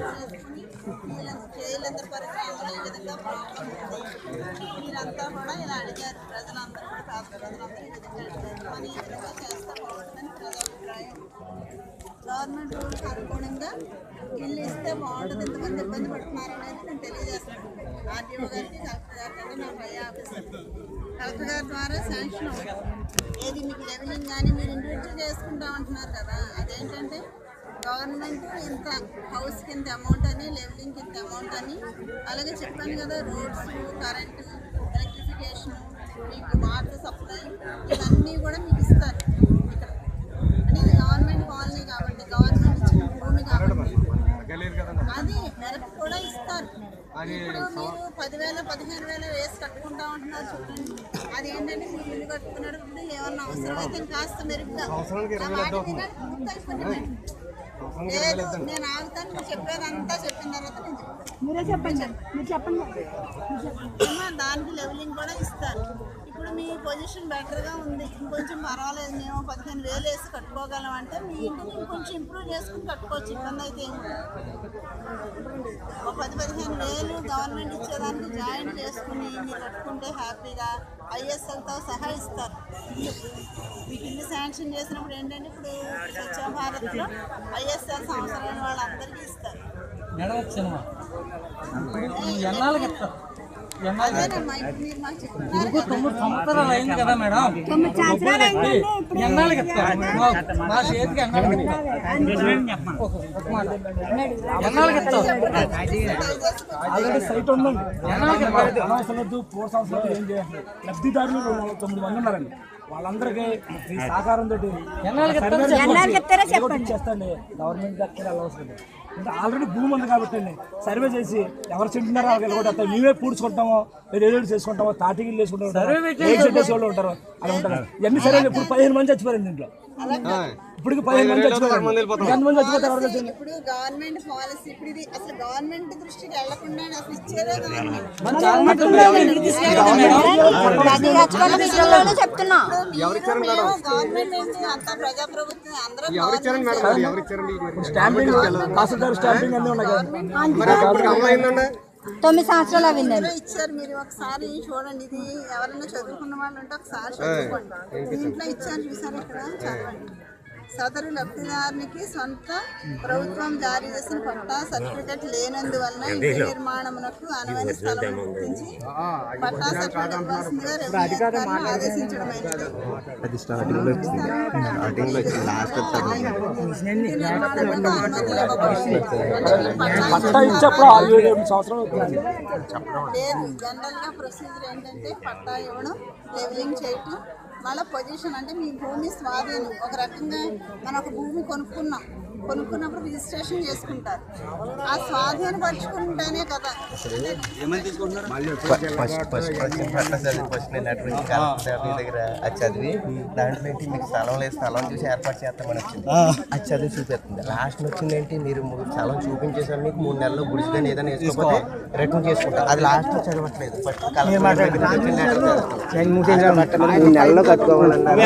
చేసుకుని చేయలేంత పరిస్థితుల్లో ఈ విధంగా ప్రాబ్లం ఉంది. మీరంతా కూడా ఇలా అడిగారు, ప్రజలందరూ కూడా పేద ప్రజలందరూ ఈ విధంగా అడిగారు. కానీ ఈ విధంగా చేస్తే బాగుంటుందని ప్రజాభిప్రాయం. గవర్నమెంట్ రూల్స్ అనుగుణంగా ఇల్లు ఇస్తే బాగుంటుంది. ఎంతమంది ఇబ్బంది పడుతున్నారు అనేది నేను తెలియజేస్తాను. ఆర్డీఓ గారికి, కలెక్టర్ గారికి నా పై ఆఫీసర్ కలెక్టర్ గారి ద్వారా శాంక్షన్ అవుతుంది. ఏది మీకు లెవెలింగ్ కానీ మీరు ఇండివిజువల్ చేసుకుంటామంటున్నారు కదా, అదేంటంటే గవర్నమెంట్ ఇంత హౌస్కి ఇంత అమౌంట్ అని, లెవెలింగ్కి ఇంత అమౌంట్ అని, అలాగే చెప్పాను కదా రోడ్స్, కరెంటు, ఎలక్ట్రిఫికేషన్, మీకు వాటర్ సప్లై ఇవన్నీ కూడా మీకు ఇస్తారు ఇక్కడ. అంటే ఇది గవర్నమెంట్ కాలనీ కాబట్టి, గవర్నమెంట్ ఇచ్చిన భూమి కాబట్టి అది వెనక్కి కూడా ఇస్తారు. ఇప్పుడు మీరు 10,000 15,000 వేసి కట్టుకుంటా ఉంటున్నారు చూడండి. అది ఏంటంటే మీరు ఇల్లు కట్టుకునేటప్పుడు ఏమన్నా అవసరం అయితే కాస్త మెరుగ్గా లేదు నేను ఆగుతాను. మీరు చెప్పేదంతా చెప్పిన తర్వాత నేను చెప్తాను. మీరే చెప్పండి, మీరు చెప్పండి. దానికి లెవెలింగ్ కూడా ఇస్తారు. ఇప్పుడు మీ పొజిషన్ బెటర్గా ఉంది, ఇంకొంచెం పర్వాలేదు, మేము 15,000 వేసి కట్టుకోగలం అంటే మీ ఇంటిని ఇంకొంచెం ఇంప్రూవ్ చేసుకుని కట్టుకోవచ్చు. ఇబ్బంది అయితే ఏమి ఒక 10-15,000 గవర్నమెంట్ ఇచ్చేదానికి జాయింట్ చేసుకుని మీరు కట్టుకుంటే హ్యాపీగా ఐఎస్ఎల్తో సహా ఇస్తారు. మీకు ఇల్లు శాంక్షన్ చేసినప్పుడు ఏంటంటే ఇప్పుడు స్వచ్ఛ భారత్లో ఐఎస్ఎల్ సంవత్సరాల వాళ్ళందరికీ ఇస్తారు. అదేనమ్మా ఇప్పుడు మీరు మాకు చెప్తున్నారు కదా. 9 సంవత్సరాలు అయింది కదా మేడం. 9 సంవత్సరాలు అయింది. ఎన్నాళ్ళకి ఇస్తారు మా చేతికి? ఎన్నాళ్ళకి ఆల్రెడీ సైట్ ఉందండి. అనవసరం 4 సంవత్సరాలు ఏం చేయాలి. లబ్ధిదారులు 9 మంది ఉన్నారండి. వాళ్ళందరికీ ఈ సహకారంతో చేస్తండి. గవర్నమెంట్ దగ్గర వెళ్ళవలసింది. అంటే ఆల్రెడీ భూమి ఉంది కాబట్టి అండి సర్వే చేసి ఎవరు చెంటున్నారో వాళ్ళకి కూడా మేమే పూడ్చుకుంటామో, మీరు ఏదో చేసుకుంటామో, తాటిగిల్లు వేసుకుంటాము, ఉంటారు అలా ఉంటారు. ఇవన్నీ సరే. ఇప్పుడు 15 మంది చచ్చిపోయారు దీంట్లో. ఇప్పటికి 15 మంది చచ్చిపోయారు. ఎంతమంది చచ్చిపోతారు? ఇప్పుడు గవర్నమెంట్ పాలసీ ఇప్పుడు ఇది అసలు గవర్నమెంట్ దృష్టికి వెళ్లకుండా అసలు ఇచ్చేదే చెప్తున్నా. గవర్నమెంట్ ఏంటి అంతా ప్రజాప్రభుత్వం, అందరూ తహసీల్దార్ స్టాంపింగ్ అన్నీ ఉన్నాయి కదా. 9 సంవత్సరాలు అయిందండి. ఇచ్చారు. మీరు ఒకసారి చూడండి. ఇది ఎవరైనా చదువుకున్న వాళ్ళు ఉంటే ఒకసారి చదువుకోండి. దీంట్లో ఇచ్చారు చూసారు, ఇక్కడ చదవండి. సదరు లబ్ధిదారునికి సొంత ప్రభుత్వం జారీ చేసిన పట్టా సర్టిఫికెట్ లేనందువలన ఇంటి నిర్మాణమునకు అనువైన స్థలం గుర్తించి పట్టా సర్టిఫికెట్ ఇవ్వాల్సిందిగా రెవెన్యూ అధికారులను ఆదేశించడమైనది. లేదు, జనరల్ గా ప్రొసీజర్ ఏంటంటే పట్టా ఇవ్వడం, లెవెలింగ్ చేయటం, మళ్ళీ పొజిషన్ అంటే మీ భూమి స్వాధీనం. ఒక రకంగా మనం ఒక భూమి కొనుక్కున్నప్పుడు రిజిస్ట్రేషన్ చేసుకుంటారు. ఆ స్వాధీనం పరుచుకుంటేనే కదా. చదివి దాంట్లో ఏంటి మీకు స్థలం లేదు, స్థలం చూసి ఏర్పాటు చేస్తామని వచ్చింది. అది చదివి చూపిస్తుంది. లాస్ట్ వచ్చింది ఏంటి, మీరు స్థలం చూపించేసారు, మీకు 3 నెలల్లో గుడిసిదని ఏదైనా వేసుకోకపోతే రిటర్న్ చేసుకుంటారు. అది లాస్ట్ చదవట్లేదు. ఫస్ట్ 3 నెలల్లో కట్టుకోవాలన్నారు.